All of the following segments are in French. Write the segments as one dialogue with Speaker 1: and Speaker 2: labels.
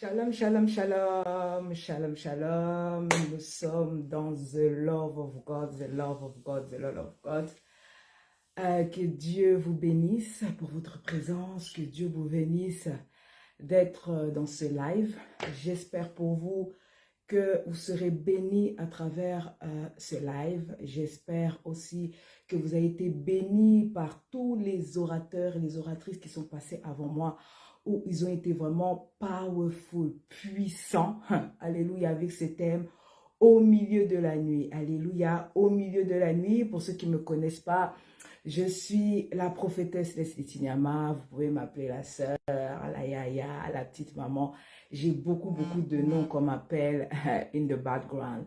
Speaker 1: Shalom, shalom, shalom, shalom, shalom. Nous sommes dans the love of God, the love of God, the love of God. Que Dieu vous bénisse pour votre présence, que Dieu vous bénisse d'être dans ce live. J'espère pour vous que vous serez bénis à travers ce live. J'espère aussi que vous avez été bénis par tous les orateurs et les oratrices qui sont passés avant moi, où ils ont été vraiment powerful, puissants. Alléluia, avec ce thème au milieu de la nuit. Alléluia, au milieu de la nuit. Pour ceux qui ne me connaissent pas, je suis la prophétesse Leslie Tignama. Vous pouvez m'appeler la sœur, la yaya, la petite maman. J'ai beaucoup de noms qu'on m'appelle in the background.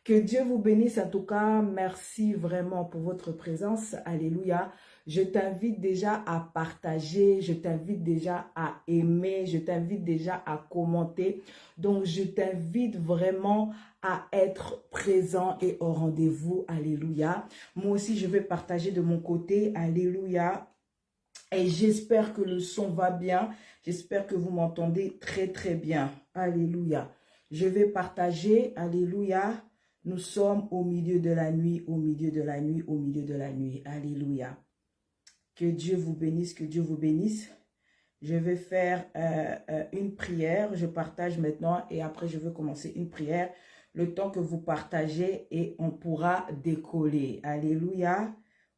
Speaker 1: Que Dieu vous bénisse en tout cas. Merci vraiment pour votre présence. Alléluia. Je t'invite déjà à partager, je t'invite déjà à aimer, je t'invite déjà à commenter. Donc, je t'invite vraiment à être présent et au rendez-vous. Alléluia. Moi aussi, je vais partager de mon côté. Alléluia. Et j'espère que le son va bien. J'espère que vous m'entendez très bien. Alléluia. Je vais partager. Alléluia. Nous sommes au milieu de la nuit, au milieu de la nuit, au milieu de la nuit. Alléluia. Que Dieu vous bénisse, que Dieu vous bénisse. Je vais faire une prière. Je partage maintenant et après je vais commencer une prière. Le temps que vous partagez et on pourra décoller. Alléluia.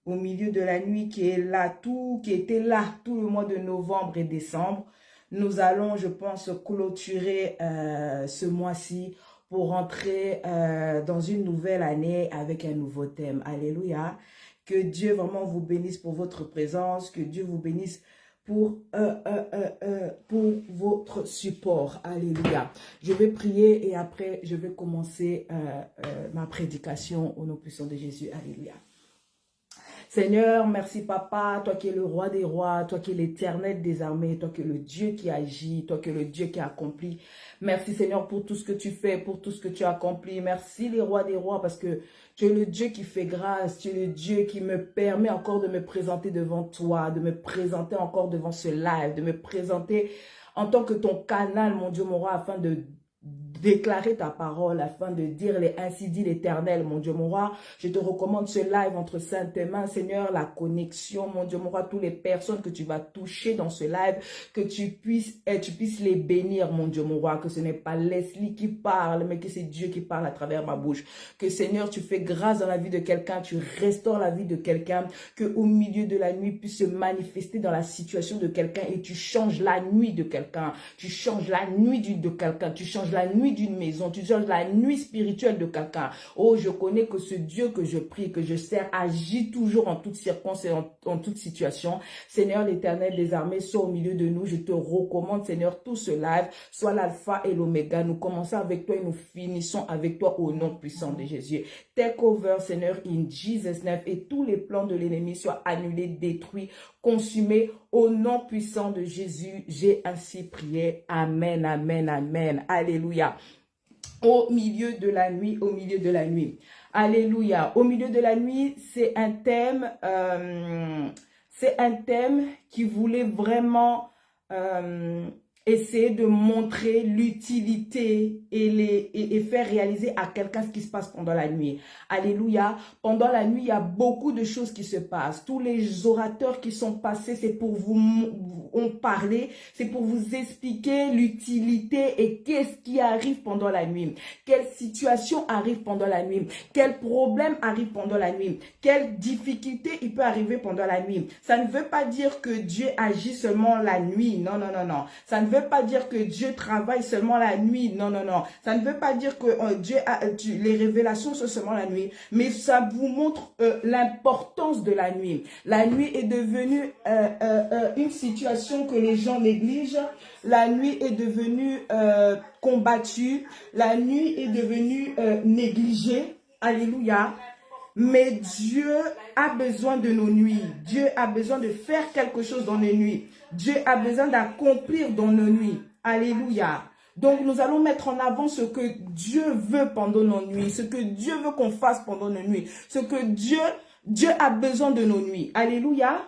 Speaker 1: Au milieu de la nuit qui est là, qui était là tout le mois de novembre et décembre. Nous allons, je pense, clôturer ce mois-ci pour rentrer dans une nouvelle année avec un nouveau thème. Alléluia. Que Dieu vraiment vous bénisse pour votre présence. Que Dieu vous bénisse pour votre support. Alléluia. Je vais prier et après, je vais commencer ma prédication au nom puissant de Jésus. Alléluia. Seigneur, merci papa, toi qui es le roi des rois, toi qui es l'éternel des armées, toi qui es le Dieu qui agit, toi qui es le Dieu qui accomplit. Merci Seigneur pour tout ce que tu fais, pour tout ce que tu as accompli. Merci les rois des rois parce que tu es le Dieu qui fait grâce, tu es le Dieu qui me permet encore de me présenter devant toi, de me présenter encore devant ce live, de me présenter en tant que ton canal, mon Dieu, mon roi, afin de déclarer ta parole, afin de dire les ainsi dit l'Éternel, mon Dieu, mon roi. Je te recommande ce live entre saintes mains, Seigneur, la connexion, mon Dieu, mon roi, toutes les personnes que tu vas toucher dans ce live, que tu puisses les bénir, mon Dieu, mon roi, que ce n'est pas Leslie qui parle, mais que c'est Dieu qui parle à travers ma bouche. Que Seigneur, tu fais grâce dans la vie de quelqu'un, tu restaures la vie de quelqu'un, que au milieu de la nuit puisse se manifester dans la situation de quelqu'un et tu changes la nuit de quelqu'un, tu changes la nuit de quelqu'un, tu changes la nuit d'une maison, tu changes la nuit spirituelle de quelqu'un. Oh, je connais que ce Dieu que je prie, que je sers, agit toujours en toutes circonstances et en toute situation. Seigneur, l'Éternel des armées, sois au milieu de nous. Je te recommande, Seigneur, tout ce live, soit l'alpha et l'oméga. Nous commençons avec toi et nous finissons avec toi au nom puissant de Jésus. Take over, Seigneur, in Jesus' name, et tous les plans de l'ennemi soient annulés, détruits, consumés au nom puissant de Jésus. J'ai ainsi prié. Amen, amen, amen. Alléluia. Au milieu de la nuit, au milieu de la nuit. Alléluia. Au milieu de la nuit, c'est un thème qui voulait vraiment essayer de montrer l'utilité et faire réaliser à quelqu'un ce qui se passe pendant la nuit. Alléluia. Pendant la nuit, il y a beaucoup de choses qui se passent. Tous les orateurs qui sont passés, c'est pour vous ont parlé, c'est pour vous expliquer l'utilité et qu'est-ce qui arrive pendant la nuit. Quelle situation arrive pendant la nuit. Quel problème arrive pendant la nuit. Quelle difficulté il peut arriver pendant la nuit. Ça ne veut pas dire que Dieu agit seulement la nuit. Non, non, non, non. Ça ne veut pas dire que Dieu travaille seulement la nuit. Non, non, non. Ça ne veut pas dire que Dieu les révélations sont seulement la nuit. Mais ça vous montre l'importance de la nuit. La nuit est devenue une situation que les gens négligent. La nuit est devenue combattue. La nuit est devenue négligée. Alléluia. Mais Dieu a besoin de nos nuits. Dieu a besoin de faire quelque chose dans nos nuits. Dieu a besoin d'accomplir dans nos nuits. Alléluia. Donc nous allons mettre en avant ce que Dieu veut pendant nos nuits, ce que Dieu veut qu'on fasse pendant nos nuits, ce que Dieu a besoin de nos nuits. Alléluia.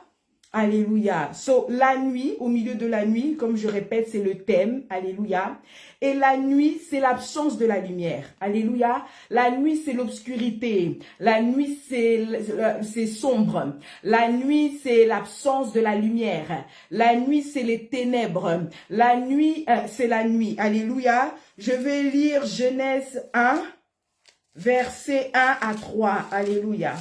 Speaker 1: Alléluia. So, la nuit, au milieu de la nuit, comme je répète, c'est le thème. Alléluia. Et la nuit, c'est l'absence de la lumière. Alléluia. La nuit, c'est l'obscurité. La nuit, c'est sombre. La nuit, c'est l'absence de la lumière. La nuit, c'est les ténèbres. La nuit, c'est la nuit. Alléluia. Je vais lire Genèse 1, versets 1 à 3. Alléluia.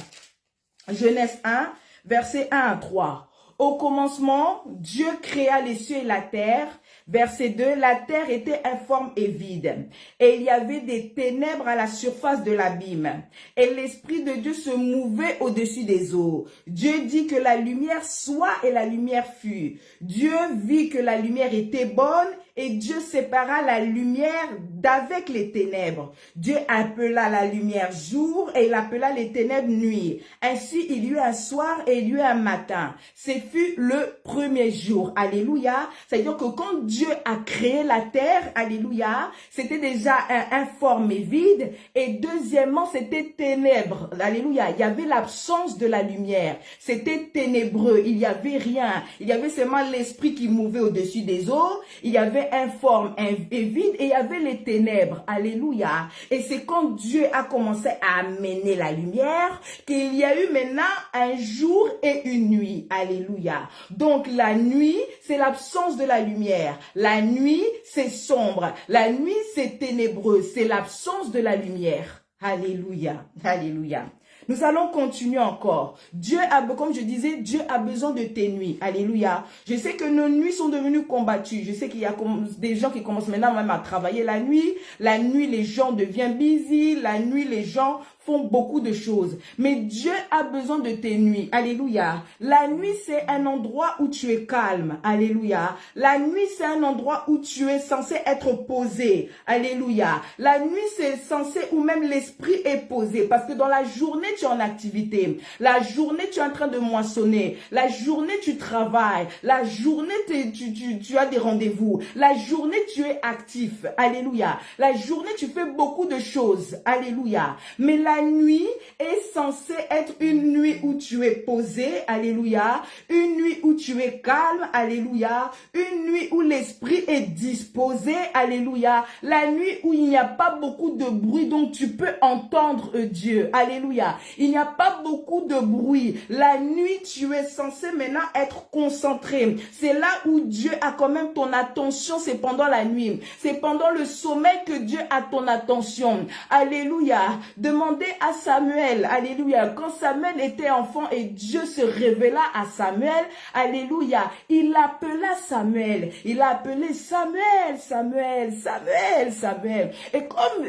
Speaker 1: Genèse 1, versets 1 à 3. Au commencement, Dieu créa les cieux et la terre. Verset 2, la terre était informe et vide, et il y avait des ténèbres à la surface de l'abîme, et l'Esprit de Dieu se mouvait au-dessus des eaux. Dieu dit que la lumière soit, et la lumière fut. Dieu vit que la lumière était bonne, et Dieu sépara la lumière d'avec les ténèbres. Dieu appela la lumière jour, et il appela les ténèbres nuit. Ainsi, il y eut un soir et il y eut un matin. Ce fut le premier jour. Alléluia. C'est-à-dire que quand Dieu a créé la terre, alléluia, c'était déjà informe et vide. Et deuxièmement, c'était ténèbres. Alléluia. Il y avait l'absence de la lumière. C'était ténébreux. Il n'y avait rien. Il y avait seulement l'esprit qui mouvait au-dessus des eaux. Il y avait informe et vide, et il y avait les ténèbres. Alléluia. Et c'est quand Dieu a commencé à amener la lumière qu'il y a eu maintenant un jour et une nuit. Alléluia. Donc la nuit, c'est l'absence de la lumière. La nuit, c'est sombre. La nuit, c'est ténébreux. C'est l'absence de la lumière. Alléluia. Alléluia. Nous allons continuer encore. Dieu a, comme je disais, Dieu a besoin de tes nuits. Alléluia. Je sais que nos nuits sont devenues combattues. Je sais qu'il y a des gens qui commencent maintenant même à travailler la nuit. La nuit, les gens deviennent busy. La nuit, les gens font beaucoup de choses. Mais Dieu a besoin de tes nuits. Alléluia. La nuit, c'est un endroit où tu es calme. Alléluia. La nuit, c'est un endroit où tu es censé être posé. Alléluia. La nuit, c'est censé où même l'esprit est posé. Parce que dans la journée, tu es en activité. La journée, tu es en train de moissonner. La journée, tu travailles. La journée, tu as des rendez-vous. La journée, tu es actif. Alléluia. La journée, tu fais beaucoup de choses. Alléluia. Mais la nuit est censée être une nuit où tu es posé, alléluia, une nuit où tu es calme, alléluia, une nuit où l'esprit est disposé, alléluia, la nuit où il n'y a pas beaucoup de bruit, donc tu peux entendre Dieu, alléluia, il n'y a pas beaucoup de bruit, la nuit tu es censé maintenant être concentré, c'est là où Dieu a quand même ton attention, c'est pendant la nuit, c'est pendant le sommeil que Dieu a ton attention, alléluia, demandez à Samuel, alléluia, quand Samuel était enfant et Dieu se révéla à Samuel, alléluia, il appela Samuel, il a appelé Samuel, Samuel, Samuel, Samuel, et comme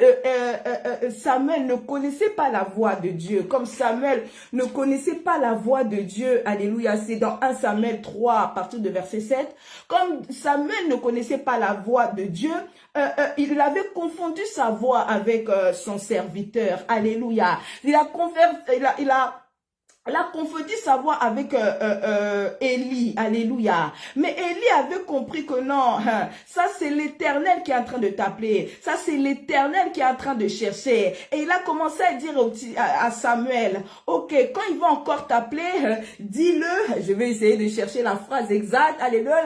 Speaker 1: Samuel ne connaissait pas la voix de Dieu, comme Samuel ne connaissait pas la voix de Dieu, alléluia, c'est dans 1 Samuel 3 à partir de verset 7, comme Samuel ne connaissait pas la voix de Dieu, il avait confondu sa voix avec son serviteur, alléluia. Il a confondu sa voix avec Élie, alléluia. Mais Élie avait compris que non, ça c'est l'Éternel qui est en train de t'appeler. Ça c'est l'Éternel qui est en train de chercher. Et il a commencé à dire à Samuel, ok, quand il va encore t'appeler, dis-le, je vais essayer de chercher la phrase exacte, alléluia.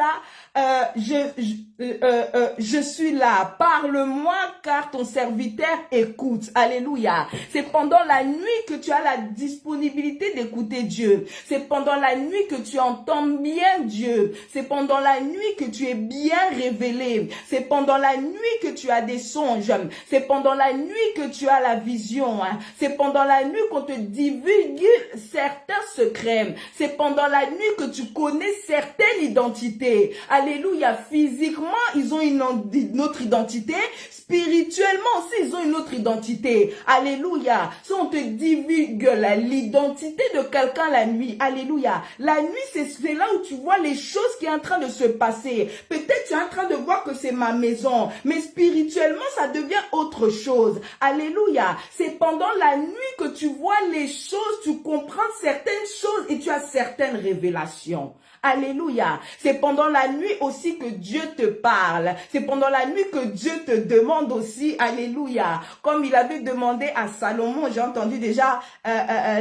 Speaker 1: Je suis là, parle-moi car ton serviteur écoute, alléluia. C'est pendant la nuit que tu as la disponibilité d'écouter Dieu. C'est pendant la nuit que tu entends bien Dieu. C'est pendant la nuit que tu es bien révélé. C'est pendant la nuit que tu as des songes. C'est pendant la nuit que tu as la vision. C'est pendant la nuit qu'on te divulgue certains secrets. C'est pendant la nuit que tu connais certaines identités. Alléluia, physiquement, ils ont une autre identité. Spirituellement aussi, ils ont une autre identité. Alléluia. Si on te divulgue l'identité de quelqu'un la nuit. Alléluia. La nuit, c'est là où tu vois les choses qui sont en train de se passer. Peut-être tu es en train de voir que c'est ma maison. Mais spirituellement, ça devient autre chose. Alléluia. C'est pendant la nuit que tu vois les choses, tu comprends certaines choses et tu as certaines révélations. Alléluia. C'est pendant la nuit aussi que Dieu te parle. C'est pendant la nuit que Dieu te demande aussi. Alléluia. Comme il avait demandé à Salomon, j'ai entendu déjà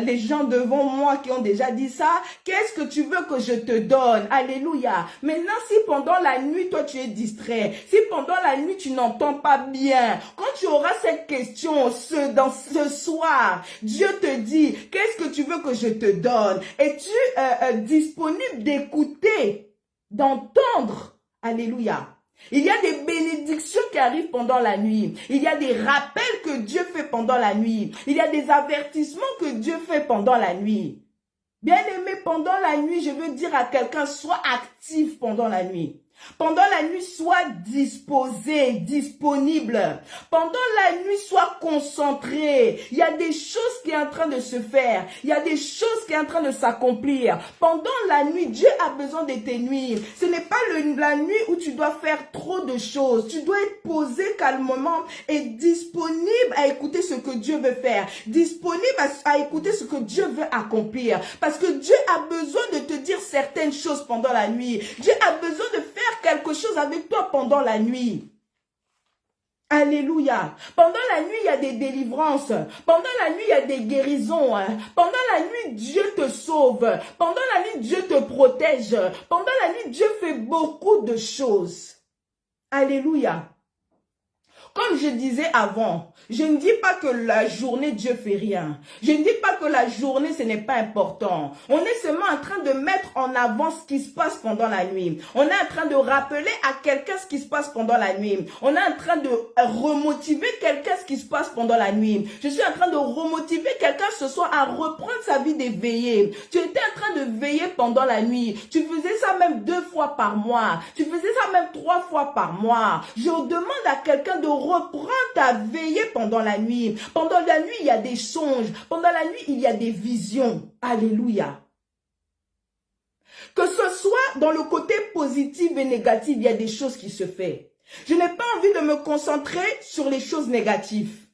Speaker 1: les gens devant moi qui ont déjà dit ça. Qu'est-ce que tu veux que je te donne? Alléluia. Maintenant, si pendant la nuit, toi, tu es distrait, si pendant la nuit, tu n'entends pas bien, quand tu auras cette question dans ce soir, Dieu te dit, qu'est-ce que tu veux que je te donne? Es-tu disponible d'écouter, d'entendre? Alléluia. Il y a des bénédictions qui arrivent pendant la nuit. Il y a des rappels que Dieu fait pendant la nuit. Il y a des avertissements que Dieu fait pendant la nuit. Bien-aimé, pendant la nuit, je veux dire à quelqu'un, sois actif pendant la nuit. Pendant la nuit, sois disposé, disponible. Pendant la nuit, sois concentré. Il y a des choses qui sont en train de se faire. Il y a des choses qui sont en train de s'accomplir. Pendant la nuit, Dieu a besoin de tes nuits. Ce n'est pas la nuit où tu dois faire trop de choses. Tu dois être posé calmement et disponible à écouter ce que Dieu veut faire. Disponible à écouter ce que Dieu veut accomplir. Parce que Dieu a besoin de te dire certaines choses pendant la nuit. Dieu a besoin de faire quelque chose avec toi pendant la nuit. Alléluia. Pendant la nuit, il y a des délivrances. Pendant la nuit, il y a des guérisons. Pendant la nuit, Dieu te sauve. Pendant la nuit, Dieu te protège. Pendant la nuit, Dieu fait beaucoup de choses. Alléluia. Comme je disais avant, je ne dis pas que la journée, Dieu fait rien. Je ne dis pas que la journée, ce n'est pas important. On est seulement en train de mettre en avant ce qui se passe pendant la nuit. On est en train de rappeler à quelqu'un ce qui se passe pendant la nuit. On est en train de remotiver quelqu'un ce qui se passe pendant la nuit. Je suis en train de remotiver quelqu'un ce soir à reprendre sa vie d'éveiller. Tu étais en train de veiller pendant la nuit. Tu faisais ça même 2 fois par mois. Tu faisais ça même 3 fois par mois. Je demande à quelqu'un de reprendre ta veillée pendant la nuit. Pendant la nuit, il y a des songes. Pendant la nuit, il y a des visions. Alléluia. Que ce soit dans le côté positif et négatif, il y a des choses qui se font. Je n'ai pas envie de me concentrer sur les choses négatives.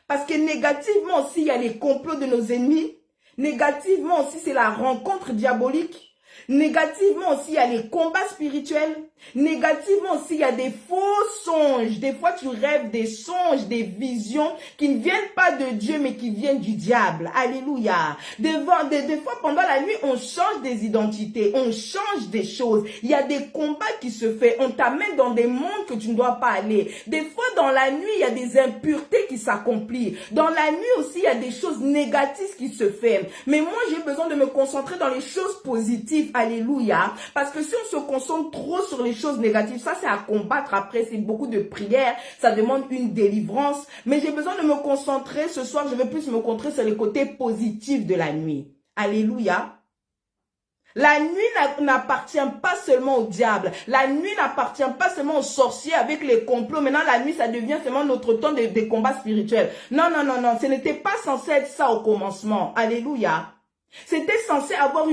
Speaker 1: Parce que négativement aussi, il y a les complots de nos ennemis. Négativement aussi, c'est la rencontre diabolique. Négativement aussi, il y a les combats spirituels. Négativement aussi, il y a des faux songes. Des fois, tu rêves des songes, des visions qui ne viennent pas de Dieu, mais qui viennent du diable. Alléluia. Des fois, pendant la nuit, on change des identités, on change des choses. Il y a des combats qui se font. On t'amène dans des mondes que tu ne dois pas aller. Des fois, dans la nuit, il y a des impuretés qui s'accomplissent. Dans la nuit aussi, il y a des choses négatives qui se font. Mais moi, j'ai besoin de me concentrer dans les choses positives. Alléluia. Parce que si on se concentre trop sur les choses négatives, ça c'est à combattre après, c'est beaucoup de prières, ça demande une délivrance. Mais j'ai besoin de me concentrer, ce soir je vais plus me concentrer sur les côtés positifs de la nuit. Alléluia. La nuit n'appartient pas seulement au diable. La nuit n'appartient pas seulement aux sorciers avec les complots. Maintenant, la nuit, ça devient seulement notre temps des combats spirituels. Non, non, non, non. Ce n'était pas censé être ça au commencement. Alléluia. C'était censé avoir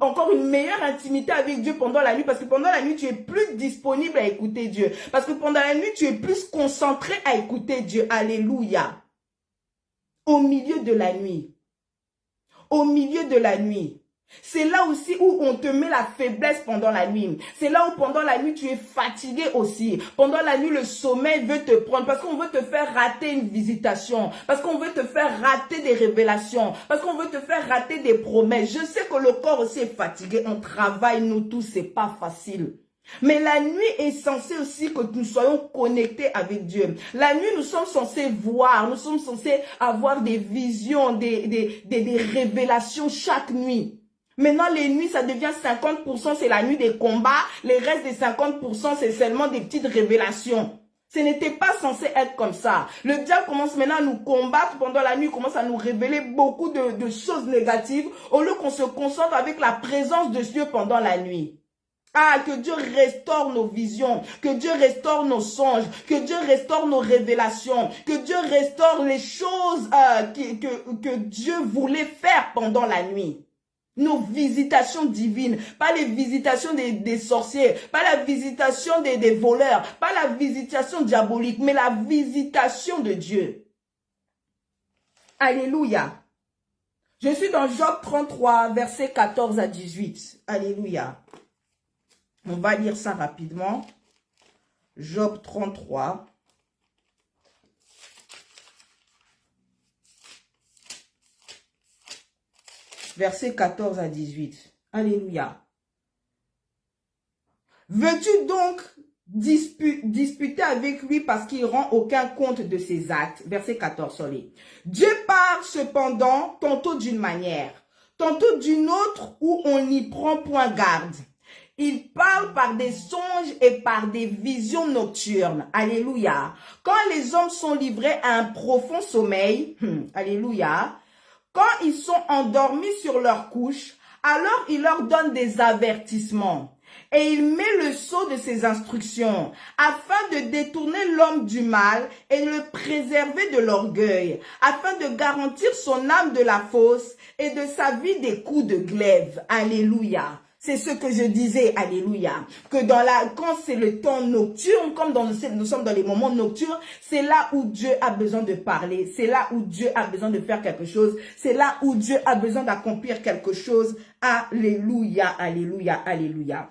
Speaker 1: encore une meilleure intimité avec Dieu pendant la nuit, parce que pendant la nuit, tu es plus disponible à écouter Dieu. Parce que pendant la nuit, tu es plus concentré à écouter Dieu. Alléluia. Au milieu de la nuit. Au milieu de la nuit. C'est là aussi où on te met la faiblesse pendant la nuit. C'est là où pendant la nuit, tu es fatigué aussi. Pendant la nuit, le sommeil veut te prendre parce qu'on veut te faire rater une visitation. Parce qu'on veut te faire rater des révélations. Parce qu'on veut te faire rater des promesses. Je sais que le corps aussi est fatigué. On travaille, nous tous, c'est pas facile. Mais la nuit est censée aussi que nous soyons connectés avec Dieu. La nuit, nous sommes censés voir, nous sommes censés avoir des visions, des révélations chaque nuit. Maintenant, les nuits, ça devient 50%, c'est la nuit des combats. Les restes des 50%, c'est seulement des petites révélations. Ce n'était pas censé être comme ça. Le diable commence maintenant à nous combattre pendant la nuit, commence à nous révéler beaucoup de choses négatives, au lieu qu'on se concentre avec la présence de Dieu pendant la nuit. Ah, que Dieu restaure nos visions, que Dieu restaure nos songes, que Dieu restaure nos révélations, que Dieu restaure les choses que Dieu voulait faire pendant la nuit. Nos visitations divines, pas les visitations des sorciers, pas la visitation des voleurs, pas la visitation diabolique, mais la visitation de Dieu. Alléluia. Je suis dans Job 33, versets 14 à 18. Alléluia. On va lire ça rapidement. Job 33. Versets 14 à 18. Alléluia. Veux-tu donc disputer avec lui parce qu'il rend aucun compte de ses actes? Verset 14, sorry. Dieu parle cependant tantôt d'une manière, tantôt d'une autre où on n'y prend point garde. Il parle par des songes et par des visions nocturnes. Alléluia. Quand les hommes sont livrés à un profond sommeil, alléluia, quand ils sont endormis sur leur couche, alors il leur donne des avertissements. Et il met le sceau de ses instructions, afin de détourner l'homme du mal et de le préserver de l'orgueil, afin de garantir son âme de la fosse et de sa vie des coups de glaive. Alléluia. C'est ce que je disais, alléluia, que quand c'est le temps nocturne, comme nous sommes dans les moments nocturnes, c'est là où Dieu a besoin de parler, c'est là où Dieu a besoin de faire quelque chose, c'est là où Dieu a besoin d'accomplir quelque chose. Alléluia, alléluia, alléluia.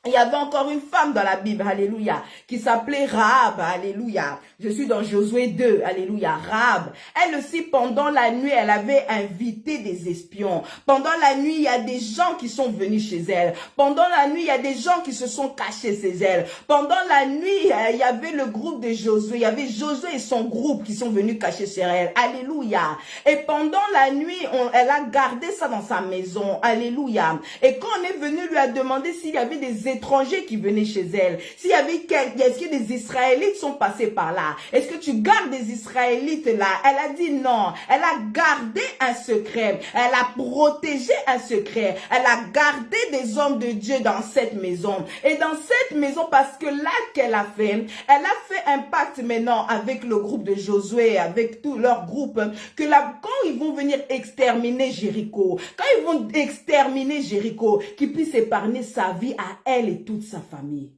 Speaker 1: Il y avait encore une femme dans la Bible, alléluia, qui s'appelait Rahab, alléluia. Je suis dans Josué 2, alléluia, Rahab. Elle aussi, pendant la nuit, elle avait invité des espions. Pendant la nuit, il y a des gens qui sont venus chez elle. Pendant la nuit, il y a des gens qui se sont cachés chez elle. Pendant la nuit, il y avait le groupe de Josué. Il y avait Josué et son groupe qui sont venus cacher chez elle, alléluia. Et pendant la nuit, elle a gardé ça dans sa maison, alléluia. Et quand on est venu lui a demandé s'il y avait des étrangers qui venaient chez elle, s'il y avait est-ce que des Israélites sont passés par là, est-ce que tu gardes des Israélites là? Elle a dit non, elle a gardé un secret, elle a protégé un secret, elle a gardé des hommes de Dieu dans cette maison. Et dans cette maison, parce que l'acte qu'elle a fait, elle a fait un pacte maintenant avec le groupe de Josué, avec tout leur groupe, que là, quand ils vont venir exterminer Jéricho, quand ils vont exterminer Jéricho, qu'ils puissent épargner sa vie à elle et toute sa famille.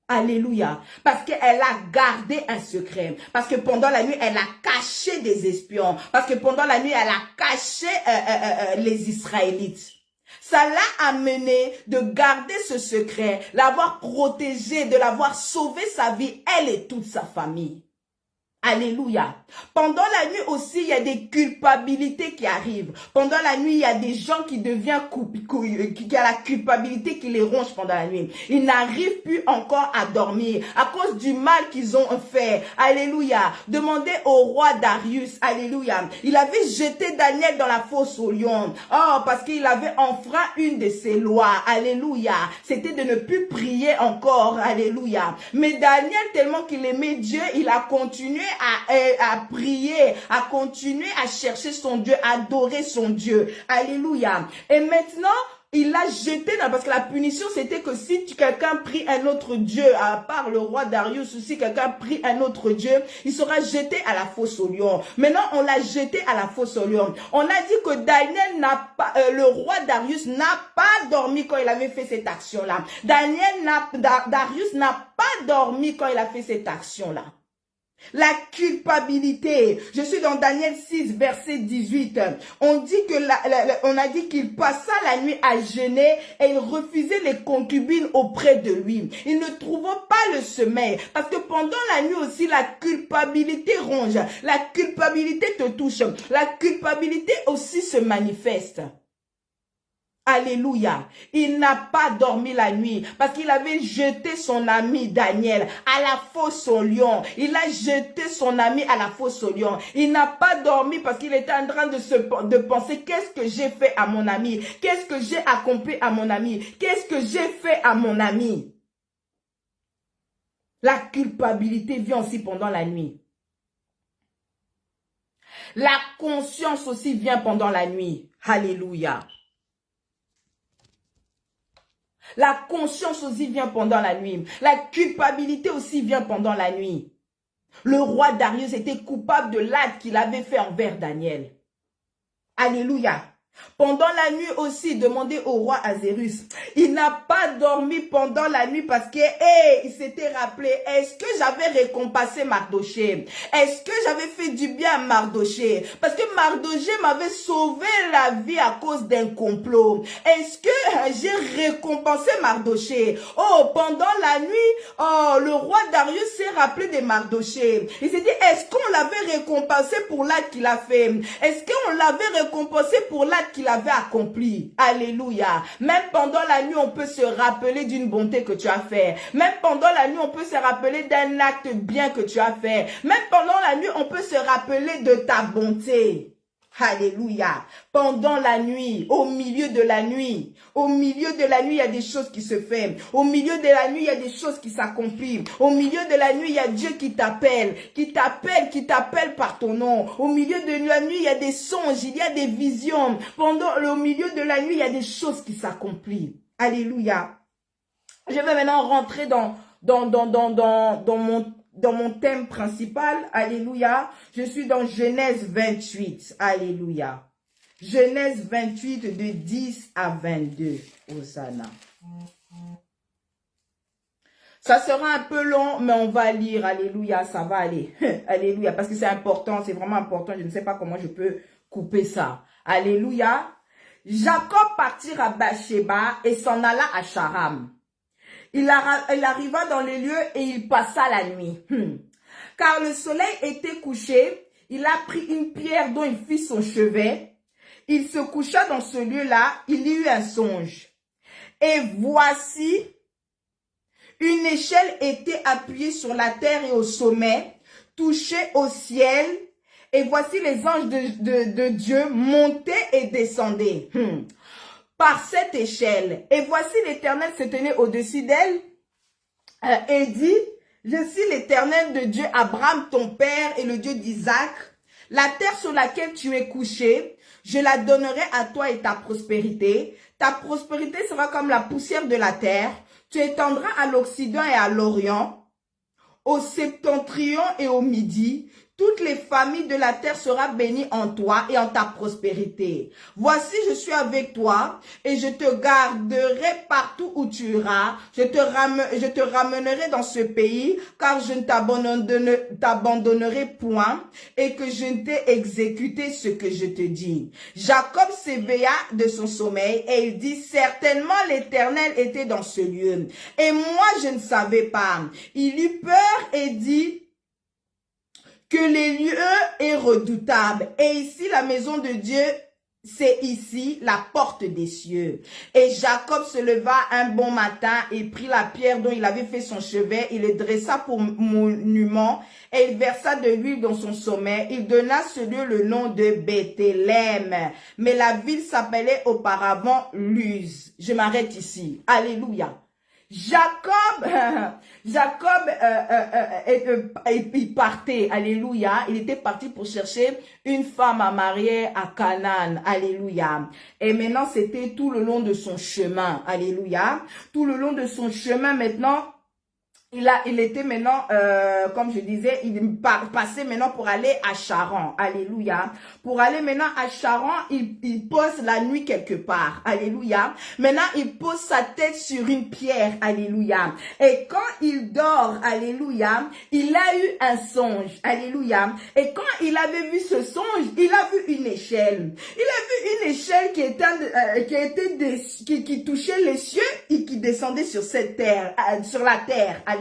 Speaker 1: Alléluia. Parce qu'elle a gardé un secret. Parce que pendant la nuit, elle a caché des espions. Parce que pendant la nuit, elle a caché les Israélites. Ça l'a amené de garder ce secret, l'avoir protégé, de l'avoir sauvé sa vie, elle et toute sa famille. Alléluia. Pendant la nuit aussi, il y a des culpabilités qui arrivent. Pendant la nuit, il y a des gens qui deviennent qui a la culpabilité qui les ronge pendant la nuit. Ils n'arrivent plus encore à dormir à cause du mal qu'ils ont fait. Alléluia. Demandez au roi Darius. Alléluia. Il avait jeté Daniel dans la fosse aux lions. Oh, parce qu'il avait enfreint une de ses lois. Alléluia. C'était de ne plus prier encore. Alléluia. Mais Daniel, tellement qu'il aimait Dieu, il a continué à prier, à continuer à chercher son Dieu, à adorer son Dieu. Alléluia. Et maintenant, il l'a jeté parce que la punition, c'était que si quelqu'un prie un autre Dieu, à part le roi Darius, ou si quelqu'un prie un autre Dieu, il sera jeté à la fosse aux lions. Maintenant, on l'a jeté à la fosse aux lions. On a dit que Daniel n'a pas, le roi Darius n'a pas dormi quand il avait fait cette action-là. Darius n'a pas dormi quand il a fait cette action-là. La culpabilité. Je suis dans Daniel 6, verset 18. On dit que on a dit qu'il passa la nuit à jeûner et il refusait les concubines auprès de lui. Il ne trouvait pas le sommeil. Parce que pendant la nuit aussi, la culpabilité ronge. La culpabilité te touche. La culpabilité aussi se manifeste. Alléluia. Il n'a pas dormi la nuit parce qu'il avait jeté son ami Daniel à la fosse aux lions. Il a jeté son ami à la fosse aux lions. Il n'a pas dormi parce qu'il était en train de penser qu'est-ce que j'ai fait à mon ami? Qu'est-ce que j'ai accompli à mon ami? Qu'est-ce que j'ai fait à mon ami? La culpabilité vient aussi pendant la nuit. La conscience aussi vient pendant la nuit. Alléluia. La conscience aussi vient pendant la nuit. La culpabilité aussi vient pendant la nuit. Le roi Darius était coupable de l'acte qu'il avait fait envers Daniel. Alléluia. Pendant la nuit aussi, demandez au roi Azérus. Il n'a pas dormi pendant la nuit parce que, il s'était rappelé, est-ce que j'avais récompensé Mardoché? Est-ce que j'avais fait du bien à Mardoché? Parce que Mardoché m'avait sauvé la vie à cause d'un complot. Est-ce que j'ai récompensé Mardoché? Oh, pendant la nuit, le roi Darius s'est rappelé de Mardoché. Il s'est dit, est-ce qu'on l'avait récompensé pour l'acte qu'il a fait? Est-ce qu'on l'avait récompensé pour l'acte qu'il avait accompli? Alléluia. Même pendant la nuit, on peut se rappeler d'une bonté que tu as fait. Même pendant la nuit, on peut se rappeler d'un acte bien que tu as fait. Même pendant la nuit, on peut se rappeler de ta bonté. Alléluia. Pendant la nuit, au milieu de la nuit, il y a des choses qui se font. Au milieu de la nuit, il y a des choses qui s'accomplissent. Au milieu de la nuit, il y a Dieu qui t'appelle par ton nom. Au milieu de la nuit, il y a des songes, il y a des visions. Au milieu de la nuit, il y a des choses qui s'accomplissent. Alléluia. Je vais maintenant rentrer dans mon thème principal. Alléluia. Je suis dans Genèse 28. Alléluia. Genèse 28 de 10 à 22. Hosanna. Ça sera un peu long, mais on va lire. Alléluia, ça va aller. Alléluia, parce que c'est important, c'est vraiment important. Je ne sais pas comment je peux couper ça. Alléluia. Jacob partit à Bathsheba et s'en alla à Charam. Il arriva dans les lieux et il passa la nuit. Car le soleil était couché, il a pris une pierre dont il fit son chevet. Il se coucha dans ce lieu-là, il y eut un songe. Et voici, une échelle était appuyée sur la terre et au sommet, touchée au ciel. Et voici les anges de Dieu montaient et descendaient par cette échelle. Et voici l'Éternel se tenait au-dessus d'elle et dit, je suis l'Éternel de Dieu, Abraham ton père et le Dieu d'Isaac. La terre sur laquelle tu es couché, je la donnerai à toi et ta prospérité. Ta prospérité sera comme la poussière de la terre. Tu étendras à l'Occident et à l'Orient, au septentrion et au midi. Toutes les familles de la terre seront bénies en toi et en ta prospérité. Voici, je suis avec toi et je te garderai partout où tu iras. Je te ramènerai dans ce pays car je ne t'abandonnerai point et que je ne t'ai exécuté ce que je te dis. Jacob s'éveilla de son sommeil et il dit, certainement l'Éternel était dans ce lieu. Et moi, je ne savais pas. Il eut peur et dit, que les lieux est redoutable. Et ici, la maison de Dieu, c'est ici la porte des cieux. Et Jacob se leva un bon matin et prit la pierre dont il avait fait son chevet. Il le dressa pour monument et il versa de l'huile dans son sommet. Il donna à ce lieu le nom de Bethléem. Mais la ville s'appelait auparavant Luz. Je m'arrête ici. Alléluia. Jacob il partait, alléluia, il était parti pour chercher une femme à marier à Canaan, alléluia. Et maintenant, c'était tout le long de son chemin, alléluia. Tout le long de son chemin, maintenant, il était maintenant, comme je disais, il passait maintenant pour aller à Charan. Alléluia. Pour aller maintenant à Charan, il pose la nuit quelque part. Alléluia. Maintenant, il pose sa tête sur une pierre. Alléluia. Et quand il dort, alléluia, il a eu un songe. Alléluia. Et quand il avait vu ce songe, il a vu une échelle. Il a vu une échelle qui touchait les cieux et qui descendait sur cette terre, sur la terre. Alléluia.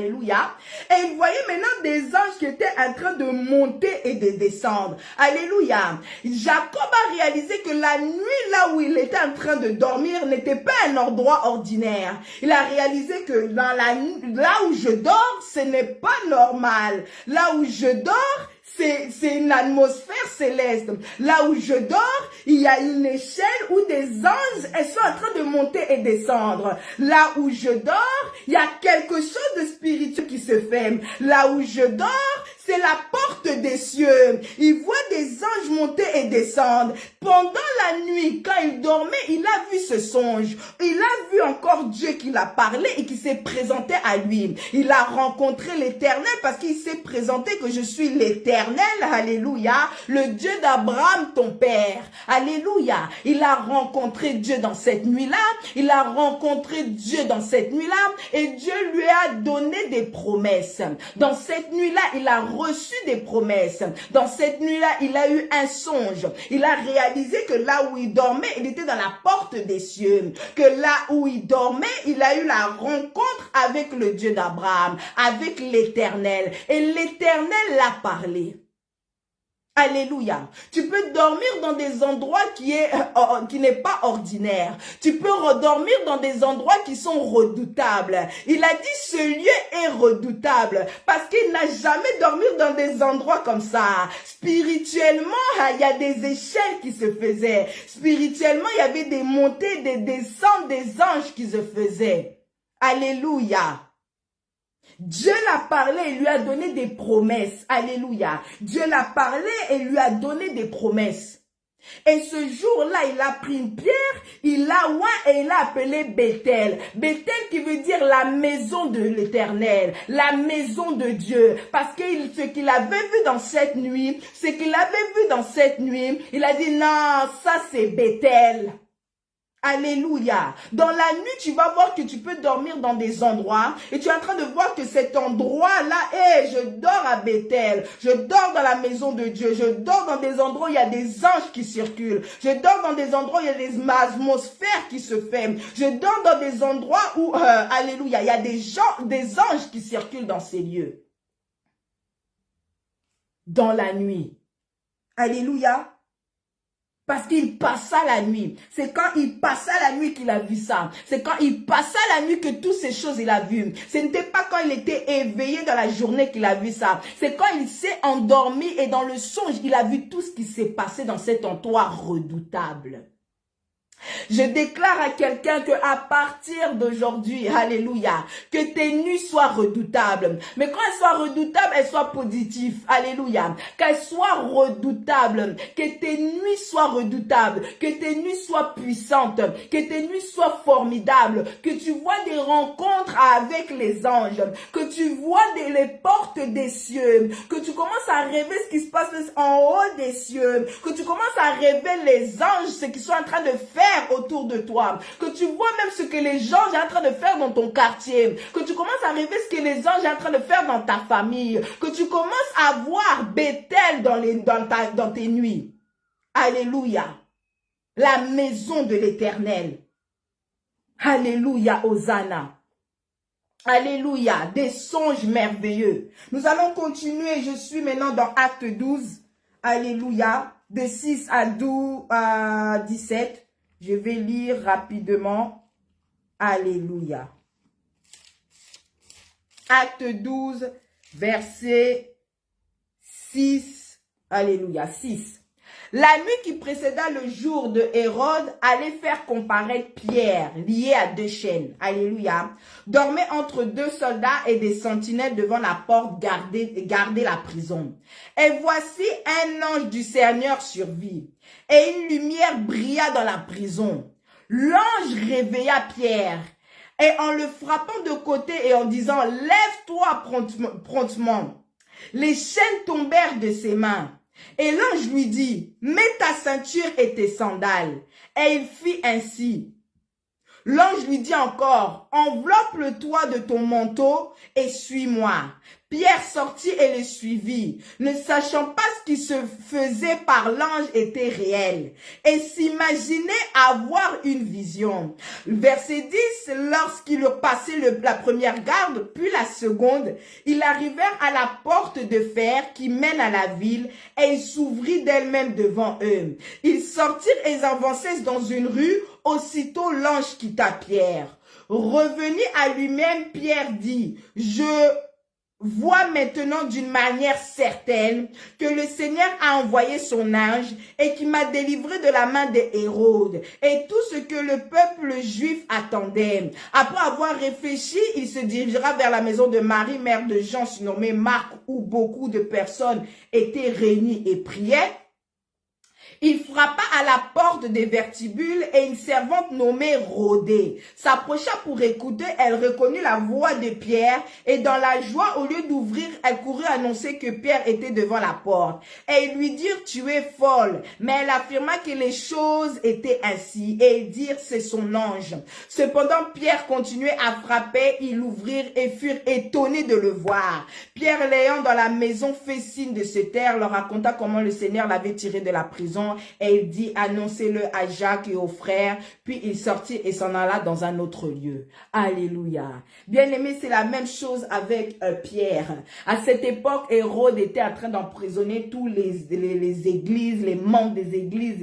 Speaker 1: Et il voyait maintenant des anges qui étaient en train de monter et de descendre. Alléluia. Jacob a réalisé que la nuit là où il était en train de dormir n'était pas un endroit ordinaire. Il a réalisé que là où je dors, ce n'est pas normal. Là où je dors, c'est une atmosphère céleste. Là où je dors, il y a une échelle où des anges sont en train de monter et descendre. Là où je dors, il y a quelque chose de spirituel qui se fait. Là où je dors, c'est la porte des cieux. Il voit des anges monter et descendre. Pendant la nuit, quand il dormait, il a vu ce songe. Il a vu encore Dieu qui l'a parlé et qui s'est présenté à lui. Il a rencontré l'Éternel parce qu'il s'est présenté que je suis l'Éternel. l'Éternel, alléluia, le Dieu d'Abraham, ton père, alléluia. Il a rencontré Dieu dans cette nuit-là, il a rencontré Dieu dans cette nuit-là, et Dieu lui a donné des promesses. Dans cette nuit-là, il a reçu des promesses. Dans cette nuit-là, il a eu un songe. Il a réalisé que là où il dormait, il était dans la porte des cieux. Que là où il dormait, il a eu la rencontre avec le Dieu d'Abraham, avec l'Éternel. Et l'Éternel l'a parlé. Alléluia. Tu peux dormir dans des endroits qui n'est pas ordinaire. Tu peux redormir dans des endroits qui sont redoutables. Il a dit ce lieu est redoutable parce qu'il n'a jamais dormi dans des endroits comme ça. Spirituellement, il y a des échelles qui se faisaient. Spirituellement, il y avait des montées, des descentes des anges qui se faisaient. Alléluia. Dieu l'a parlé et lui a donné des promesses. Alléluia. Dieu l'a parlé et lui a donné des promesses. Et ce jour-là, il a pris une pierre, il l'a oint et il l'a appelé Bethel. Bethel qui veut dire la maison de l'Éternel, la maison de Dieu. Parce que ce qu'il avait vu dans cette nuit, il a dit non, ça c'est Bethel. Alléluia. Dans la nuit, tu vas voir que tu peux dormir dans des endroits et tu es en train de voir que cet endroit-là, je dors à Bethel, je dors dans la maison de Dieu, je dors dans des endroits où il y a des anges qui circulent, je dors dans des endroits où il y a des atmosphères qui se ferment, je dors dans des endroits où, alléluia, il y a des anges qui circulent dans ces lieux. Dans la nuit. Alléluia. Parce qu'il passa la nuit. C'est quand il passa la nuit qu'il a vu ça. C'est quand il passa la nuit que toutes ces choses il a vues. Ce n'était pas quand il était éveillé dans la journée qu'il a vu ça. C'est quand il s'est endormi et dans le songe, il a vu tout ce qui s'est passé dans cet endroit redoutable. Je déclare à quelqu'un que à partir d'aujourd'hui, alléluia, que tes nuits soient redoutables. Mais quand elles soient redoutables, elles soient positives. Alléluia. Qu'elles soient redoutables. Que tes nuits soient redoutables. Que tes nuits soient puissantes. Que tes nuits soient formidables. Que tu vois des rencontres avec les anges. Que tu vois les portes des cieux. Que tu commences à rêver ce qui se passe en haut des cieux. Que tu commences à rêver les anges, ce qu'ils sont en train de faire autour de toi, que tu vois même ce que les gens sont en train de faire dans ton quartier, que tu commences à rêver ce que les anges sont en train de faire dans ta famille, que tu commences à voir Bethel dans tes nuits. Alléluia. La maison de l'Éternel. Alléluia, Hosanna. Alléluia, des songes merveilleux. Nous allons continuer, je suis maintenant dans Acte 12. Alléluia, de 6 à 12 à 17. Je vais lire rapidement. Alléluia. Acte 12, verset 6. Alléluia, 6. La nuit qui précéda le jour de Hérode allait faire comparaître Pierre, lié à 2 chaînes. Alléluia. Dormait entre 2 soldats et des sentinelles devant la porte garder la prison. Et voici un ange du Seigneur survit. Et une lumière brilla dans la prison. L'ange réveilla Pierre. Et en le frappant de côté et en disant, lève-toi promptement. Les chaînes tombèrent de ses mains. Et l'ange lui dit, mets ta ceinture et tes sandales. Et il fit ainsi. L'ange lui dit encore, enveloppe-le-toi de ton manteau et suis-moi. Pierre sortit et le suivit, ne sachant pas ce qui se faisait par l'ange était réel, et s'imaginait avoir une vision. Verset 10, lorsqu'ils eurent passé la première garde, puis la seconde, ils arrivèrent à la porte de fer qui mène à la ville, et il s'ouvrit d'elle-même devant eux. Ils sortirent et avancèrent dans une rue, aussitôt l'ange quitta Pierre. Revenu à lui-même, Pierre dit, je vois maintenant d'une manière certaine que le Seigneur a envoyé son ange et qui m'a délivré de la main de Hérode et tout ce que le peuple juif attendait. Après avoir réfléchi, il se dirigera vers la maison de Marie, mère de Jean, surnommée Marc, où beaucoup de personnes étaient réunies et priaient. Il frappa à la porte des vestibules et une servante nommée Rhodée s'approcha pour écouter. Elle reconnut la voix de Pierre et dans la joie, au lieu d'ouvrir, elle courut annoncer que Pierre était devant la porte. Et ils lui dirent, tu es folle. Mais elle affirma que les choses étaient ainsi et ils dirent, c'est son ange. Cependant, Pierre continuait à frapper. Ils l'ouvrirent et furent étonnés de le voir. Pierre, l'ayant dans la maison, fait signe de se taire, leur raconta comment le Seigneur l'avait tiré de la prison. Et il dit, annoncez-le à Jacques et aux frères. Puis il sortit et s'en alla dans un autre lieu. Alléluia. Bien-aimé, c'est la même chose avec Pierre. À cette époque, Hérode était en train d'emprisonner tous les églises, les membres des églises,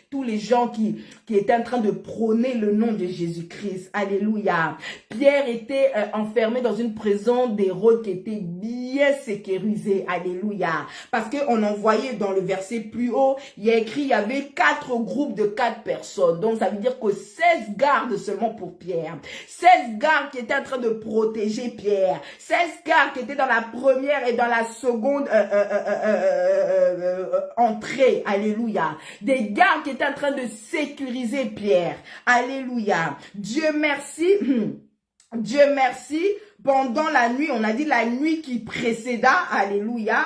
Speaker 1: tous les gens qui étaient en train de prôner le nom de Jésus-Christ. Alléluia. Pierre était enfermé dans une prison d'Hérode qui était bien sécurisée. Alléluia. Parce qu'on en voyait dans le verset plus haut, il y a écrit, il y avait 4 groupes de 4 personnes. Donc, ça veut dire que 16 gardes seulement pour Pierre. 16 gardes qui étaient en train de protéger Pierre. 16 gardes qui étaient dans la première et dans la seconde entrée. Alléluia. Des gardes qui étaient en train de sécuriser Pierre. Alléluia. Dieu merci. Dieu merci. Pendant la nuit, on a dit la nuit qui précéda, alléluia,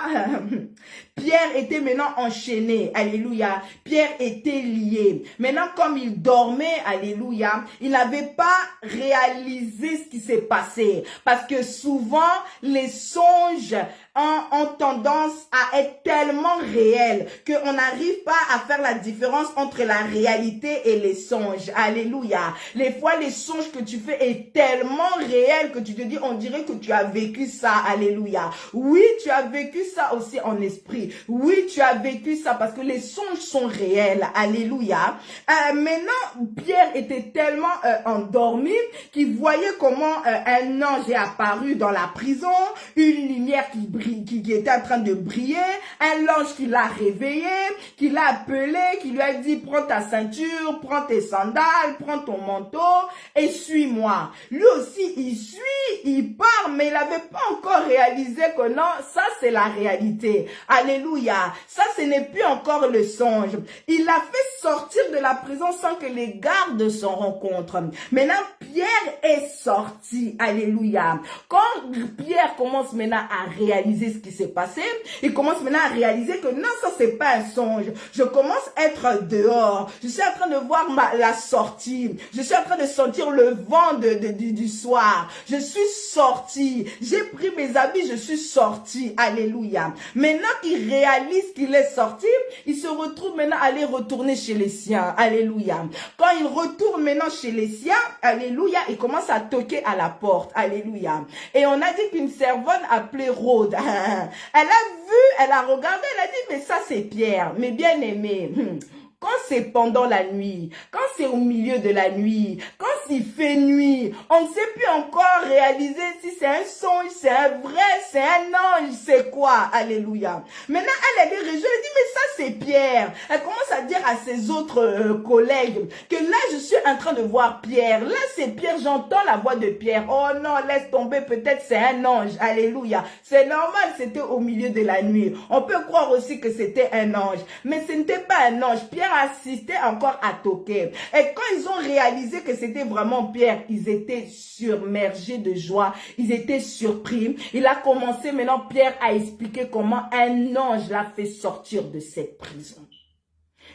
Speaker 1: Pierre était maintenant enchaîné, alléluia, Pierre était lié. Maintenant, comme il dormait, alléluia, il n'avait pas réalisé ce qui s'est passé. Parce que souvent, les songes ont tendance à être tellement réels qu'on n'arrive pas à faire la différence entre la réalité et les songes. Alléluia. Les fois, les songes que tu fais est tellement réel que tu te dis, on dirait que tu as vécu ça. Alléluia. Oui, tu as vécu ça aussi en esprit. Oui, tu as vécu ça parce que les songes sont réels. Alléluia. Maintenant, Pierre était tellement endormi qu'il voyait comment un ange est apparu dans la prison, une lumière qui était en train de briller, un ange qui l'a réveillé, qui l'a appelé, qui lui a dit, prends ta ceinture, prends tes sandales, prends ton manteau et suis-moi. Lui aussi, il suit, il part, mais il n'avait pas encore réalisé que non, ça c'est la réalité. Alléluia. Ça, ce n'est plus encore le songe. Il l'a fait sortir de la prison sans que les gardes s'en rencontrent. Maintenant, Pierre est sorti. Alléluia. Quand Pierre commence maintenant à réaliser ce qui s'est passé, il commence maintenant à réaliser que non, ça c'est pas un songe. Je commence à être dehors. Je suis en train de voir la sortie. Je suis en train de sentir le vent du soir. Je suis sorti. J'ai pris mes habits, je suis sorti. Alléluia. Maintenant qu'il réalise qu'il est sorti, il se retrouve maintenant à aller retourner chez les siens. Alléluia. Quand il retourne maintenant chez les siens, alléluia, il commence à toquer à la porte. Alléluia. Et on a dit qu'une servante appelée Rhodes, elle a vu, elle a regardé, elle a dit, mais ça c'est Pierre. Mais bien aimé, quand c'est pendant la nuit, quand c'est au milieu de la nuit, quand il fait nuit, on ne sait plus encore réaliser si c'est un songe, c'est un vrai, c'est un ange, c'est quoi. Alléluia. Maintenant, elle est réjouie, elle dit, mais ça c'est Pierre. Elle commence à dire à ses autres collègues que là, je suis en train de voir Pierre. Là, c'est Pierre, j'entends la voix de Pierre. Oh non, laisse tomber, peut-être c'est un ange. Alléluia. C'est normal, c'était au milieu de la nuit. On peut croire aussi que c'était un ange, mais ce n'était pas un ange. Pierre assistait encore à toquer. Et quand ils ont réalisé que c'était vraiment Pierre, ils étaient submergés de joie. Ils étaient surpris. Il a commencé maintenant, Pierre, à expliquer comment un ange l'a fait sortir de cette prison.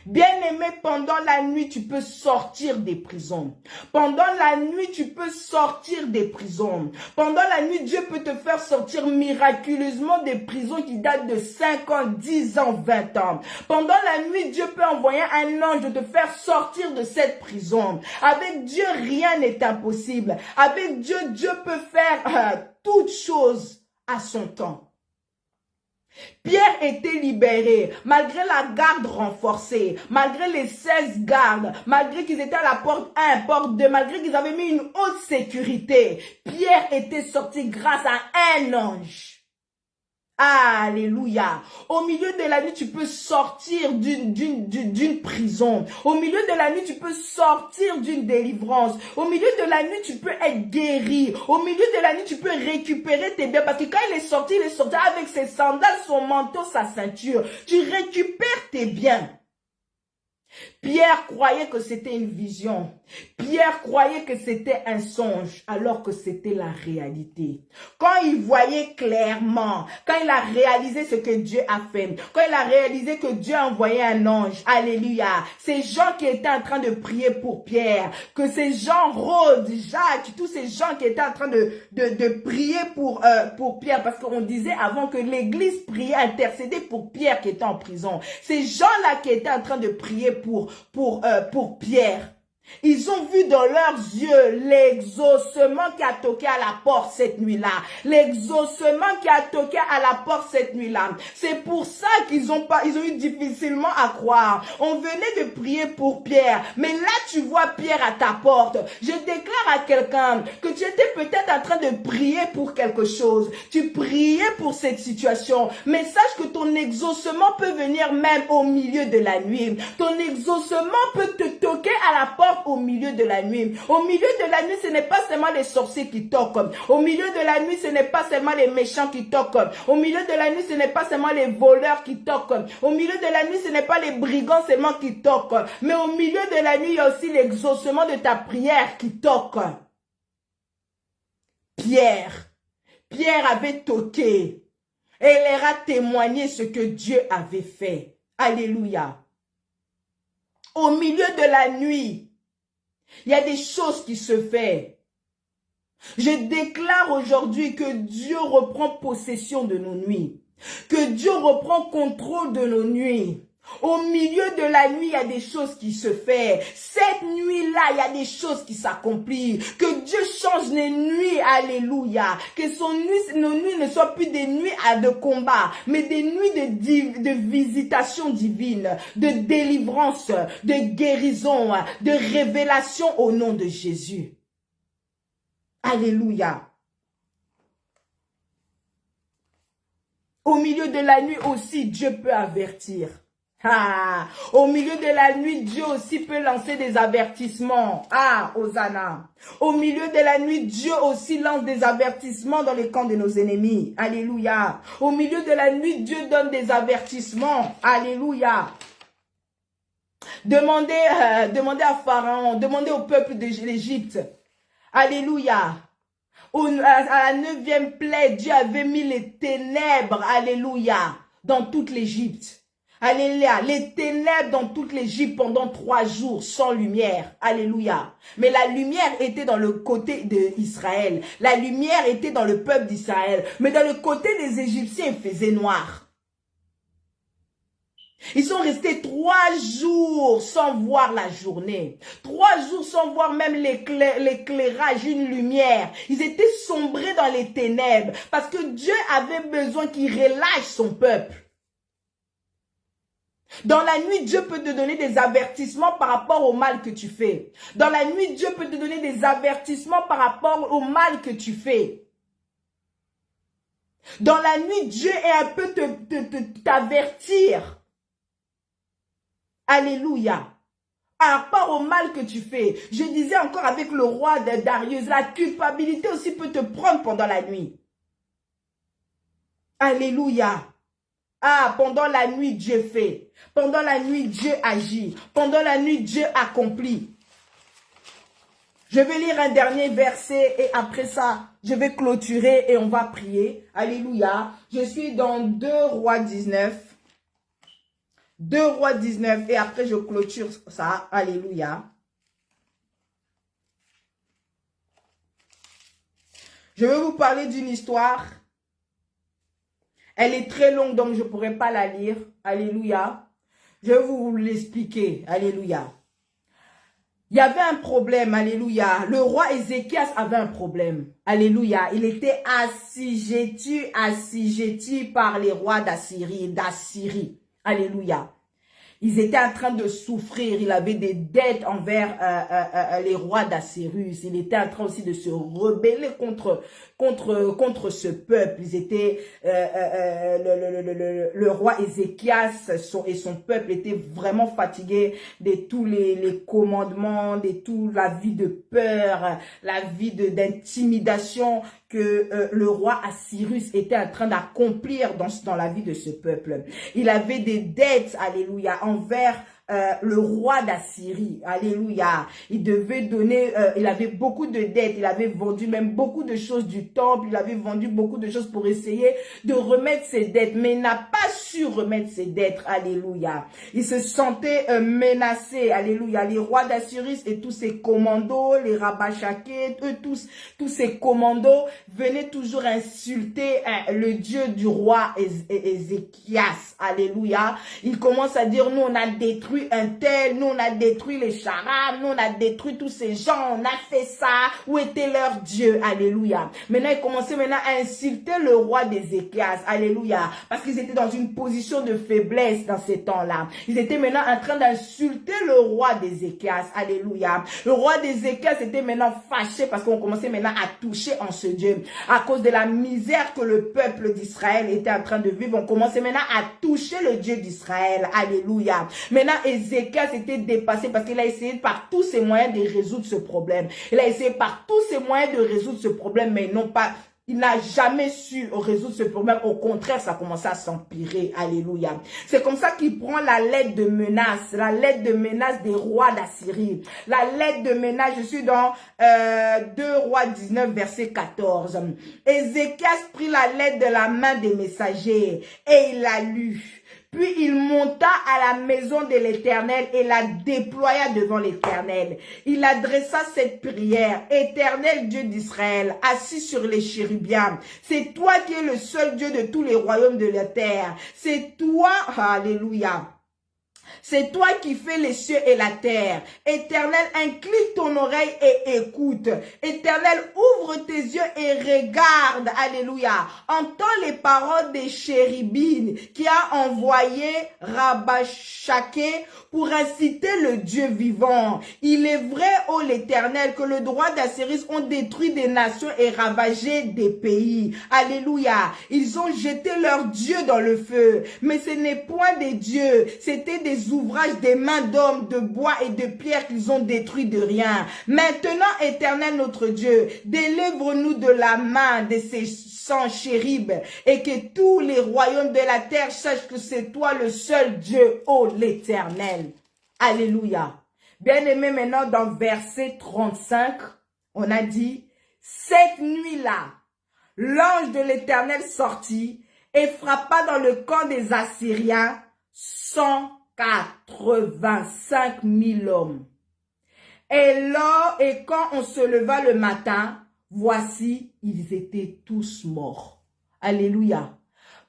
Speaker 1: Bien-aimé, pendant la nuit, tu peux sortir des prisons. Pendant la nuit, tu peux sortir des prisons. Pendant la nuit, Dieu peut te faire sortir miraculeusement des prisons qui datent de 5 ans, 10 ans, 20 ans. Pendant la nuit, Dieu peut envoyer un ange de te faire sortir de cette prison. Avec Dieu, rien n'est impossible. Avec Dieu, Dieu peut faire toutes choses à son temps. Pierre était libéré, malgré la garde renforcée, malgré les 16 gardes, malgré qu'ils étaient à la porte 1, porte 2, malgré qu'ils avaient mis une haute sécurité. Pierre était sorti grâce à un ange. Alléluia. Au milieu de la nuit, tu peux sortir d'une prison. Au milieu de la nuit, tu peux sortir d'une délivrance. Au milieu de la nuit, tu peux être guéri. Au milieu de la nuit, tu peux récupérer tes biens. Parce que quand il est sorti avec ses sandales, son manteau, sa ceinture. Tu récupères tes biens. Pierre croyait que c'était une vision. Pierre croyait que c'était un songe, alors que c'était la réalité. Quand il voyait clairement, quand il a réalisé ce que Dieu a fait, quand il a réalisé que Dieu a envoyé un ange, alléluia, ces gens qui étaient en train de prier pour Pierre, que ces gens, Rhodes, Jacques, tous ces gens qui étaient en train de prier pour Pierre, parce qu'on disait avant que l'église priait, intercédait pour Pierre qui était en prison. Ces gens-là qui étaient en train de prier pour Pierre. Ils ont vu dans leurs yeux l'exaucement qui a toqué à la porte cette nuit-là. L'exaucement qui a toqué à la porte cette nuit-là. C'est pour ça qu'ils ont eu difficilement à croire. On venait de prier pour Pierre. Mais là, tu vois Pierre à ta porte. Je déclare à quelqu'un que tu étais peut-être en train de prier pour quelque chose. Tu priais pour cette situation. Mais sache que ton exaucement peut venir même au milieu de la nuit. Ton exaucement peut te toquer à la porte au milieu de la nuit. Au milieu de la nuit, ce n'est pas seulement les sorciers qui toquent. Au milieu de la nuit, ce n'est pas seulement les méchants qui toquent. Au milieu de la nuit, ce n'est pas seulement les voleurs qui toquent. Au milieu de la nuit, ce n'est pas les brigands seulement qui toquent. Mais au milieu de la nuit, il y a aussi l'exaucement de ta prière qui toque. Pierre avait toqué. Et il leur a témoigné ce que Dieu avait fait. Alléluia. Au milieu de la nuit, il y a des choses qui se font. Je déclare aujourd'hui que Dieu reprend possession de nos nuits. Que Dieu reprend contrôle de nos nuits. Au milieu de la nuit, il y a des choses qui se font. Cette nuit-là, il y a des choses qui s'accomplissent. Que Dieu change les nuits, alléluia. Que nos nuits ne soient plus des nuits de combat, mais des nuits de visitation divine, de délivrance, de guérison, de révélation au nom de Jésus. Alléluia. Au milieu de la nuit aussi, Dieu peut avertir. Ah, au milieu de la nuit, Dieu aussi peut lancer des avertissements. Ah, Hosanna. Au milieu de la nuit, Dieu aussi lance des avertissements dans les camps de nos ennemis. Alléluia. Au milieu de la nuit, Dieu donne des avertissements. Alléluia. Demandez à Pharaon, demandez au peuple de l'Égypte. Alléluia. À la 9e plaie, Dieu avait mis les ténèbres, alléluia, dans toute l'Égypte. Alléluia, les ténèbres dans toute l'Égypte pendant 3 jours sans lumière. Alléluia. Mais la lumière était dans le côté d'Israël. La lumière était dans le peuple d'Israël. Mais dans le côté des Égyptiens, il faisait noir. Ils sont restés 3 jours sans voir la journée. 3 jours sans voir même l'éclairage, une lumière. Ils étaient sombrés dans les ténèbres parce que Dieu avait besoin qu'il relâche son peuple. Dans la nuit, Dieu peut te donner des avertissements par rapport au mal que tu fais. Dans la nuit, Dieu peut te donner des avertissements par rapport au mal que tu fais. Dans la nuit, Dieu est un peu t'avertir. Alléluia. Par rapport au mal que tu fais. Je disais encore avec le roi de Darius, la culpabilité aussi peut te prendre pendant la nuit. Alléluia. Ah, pendant la nuit, Dieu fait. Pendant la nuit, Dieu agit. Pendant la nuit, Dieu accomplit. Je vais lire un dernier verset et après ça, je vais clôturer et on va prier. Alléluia. Je suis dans 2 Rois 19. 2 Rois 19 et après je clôture ça. Alléluia. Je vais vous parler d'une histoire. Elle est très longue, donc je ne pourrai pas la lire. Alléluia. Je vais vous l'expliquer. Alléluia. Il y avait un problème. Alléluia. Le roi Ézéchias avait un problème. Alléluia. Il était assujetti par les rois d'Assyrie. Alléluia. Ils étaient en train de souffrir. Il avait des dettes envers les rois d'Assyrie. Il était en train aussi de se rebeller contre ce peuple. Ils étaient le roi Ézéchias et son peuple étaient vraiment fatigués de tous les commandements, de toute la vie de peur, la vie d'intimidation que le roi Assyrus était en train d'accomplir dans la vie de ce peuple. Il avait des dettes, alléluia, envers le roi d'Assyrie, alléluia. Il devait donner, il avait beaucoup de dettes, il avait vendu même beaucoup de choses du temple, il avait vendu beaucoup de choses pour essayer de remettre ses dettes, mais il n'a pas su remettre ses dettes, alléluia. Il se sentait menacé, alléluia. Les rois d'Assyrus et tous ses commandos, les Rabachakés, eux tous ces commandos venaient toujours insulter le Dieu du roi Ézéchias, alléluia. Il commence à dire, nous on a détruit un tel, nous on a détruit les charabes, nous on a détruit tous ces gens, on a fait ça, où était leur Dieu, alléluia. Maintenant il commençait à insulter le roi d'Ézéchias, alléluia, parce qu'ils étaient dans une position de faiblesse dans ces temps-là. Ils étaient maintenant en train d'insulter le roi d'Ézéchias, alléluia. Le roi d'Ézéchias était maintenant fâché parce qu'on commençait maintenant à toucher en ce Dieu. À cause de la misère que le peuple d'Israël était en train de vivre, on commençait maintenant à toucher le Dieu d'Israël, alléluia. Maintenant Ézéchias était dépassé parce qu'il a essayé par tous ses moyens de résoudre ce problème. Il a essayé par tous ses moyens de résoudre ce problème, mais non pas... Il n'a jamais su résoudre ce problème. Au contraire, ça commençait à s'empirer. Alléluia. C'est comme ça qu'il prend la lettre de menace. La lettre de menace des rois d'Assyrie. La lettre de menace, je suis dans 2 Rois 19, verset 14. Ézéchias prit la lettre de la main des messagers et il la lut. Puis il monta à la maison de l'Éternel et la déploya devant l'Éternel. Il adressa cette prière. Éternel Dieu d'Israël, assis sur les chérubiens, c'est toi qui es le seul Dieu de tous les royaumes de la terre. C'est toi, alléluia. C'est toi qui fais les cieux et la terre. Éternel, incline ton oreille et écoute. Éternel, ouvre tes yeux et regarde. Alléluia. Entends les paroles des chérubines qui a envoyé Rabachake pour inciter le Dieu vivant. Il est vrai, ô l'Éternel, que le droit d'Assyrus ont détruit des nations et ravagé des pays. Alléluia. Ils ont jeté leur Dieu dans le feu. Mais ce n'est point des dieux. C'était des ouvrages des mains d'hommes, de bois et de pierre qu'ils ont détruits de rien. Maintenant, Éternel notre Dieu, délivre-nous de la main de ces chérubes et que tous les royaumes de la terre sachent que c'est toi le seul Dieu, ô l'Éternel. Alléluia. Bien aimé, maintenant dans verset 35, on a dit, cette nuit-là, l'ange de l'Éternel sortit et frappa dans le camp des Assyriens 185 000 hommes. Et quand on se leva le matin, voici, ils étaient tous morts. Alléluia.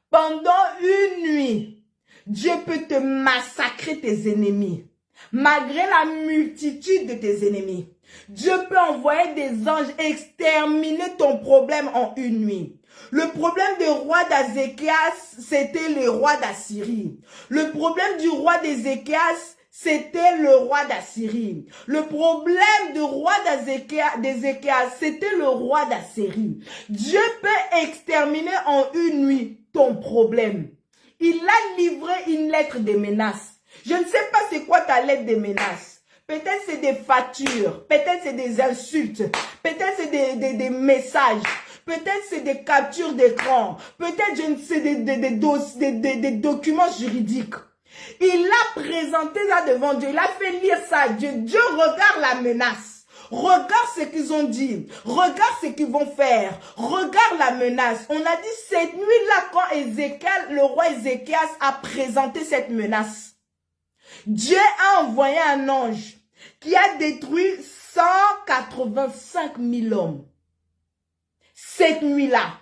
Speaker 1: Pendant une nuit, Dieu peut te massacrer tes ennemis. Malgré la multitude de tes ennemis, Dieu peut envoyer des anges exterminer ton problème en une nuit. Le problème du roi d'Ézéchias, c'était le roi d'Assyrie. Le problème du roi d'Ézéchias, c'était le roi d'Assyrie. Le problème du roi d'Ézéchias, c'était le roi d'Assyrie. Dieu peut exterminer en une nuit ton problème. Il a livré une lettre de menace. Je ne sais pas c'est quoi ta lettre de menace. Peut-être c'est des factures, peut-être c'est des insultes, peut-être c'est des messages, peut-être c'est des captures d'écran, peut-être je ne sais des documents juridiques. Il l'a présenté là devant Dieu, il a fait lire ça à Dieu. Dieu regarde la menace, regarde ce qu'ils ont dit, regarde ce qu'ils vont faire, regarde la menace. On a dit cette nuit-là quand le roi Ézéchias a présenté cette menace, Dieu a envoyé un ange qui a détruit 185 000 hommes. Cette nuit-là,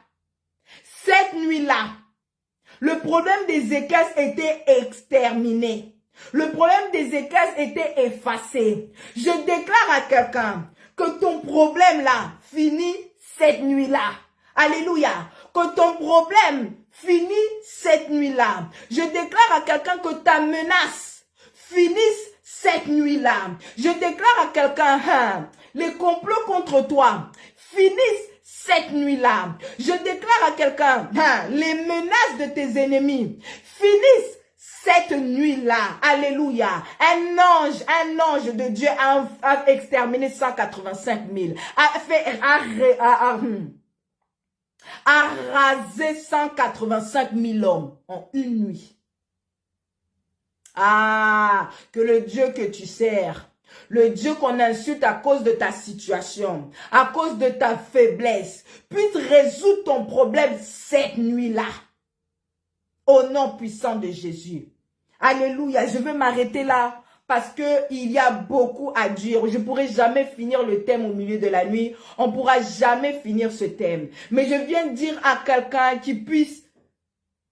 Speaker 1: le problème d'Ézéchias était exterminé. Le problème d'Ézéchias était effacé. Je déclare à quelqu'un que ton problème là finit cette nuit-là. Alléluia. Que ton problème finit cette nuit-là. Je déclare à quelqu'un que ta menace finisse cette nuit-là. Je déclare à quelqu'un, les complots contre toi finissent cette nuit-là. Je déclare à quelqu'un, les menaces de tes ennemis finissent cette nuit-là. Alléluia. Un ange de Dieu a exterminé 185 000. a rasé 185 000 hommes en une nuit. Ah, que le Dieu que tu sers, le Dieu qu'on insulte à cause de ta situation, à cause de ta faiblesse, puisse résoudre ton problème cette nuit-là. Au nom puissant de Jésus. Alléluia, je veux m'arrêter là parce qu'il y a beaucoup à dire. Je ne pourrai jamais finir le thème au milieu de la nuit. On ne pourra jamais finir ce thème. Mais je viens de dire à quelqu'un qui puisse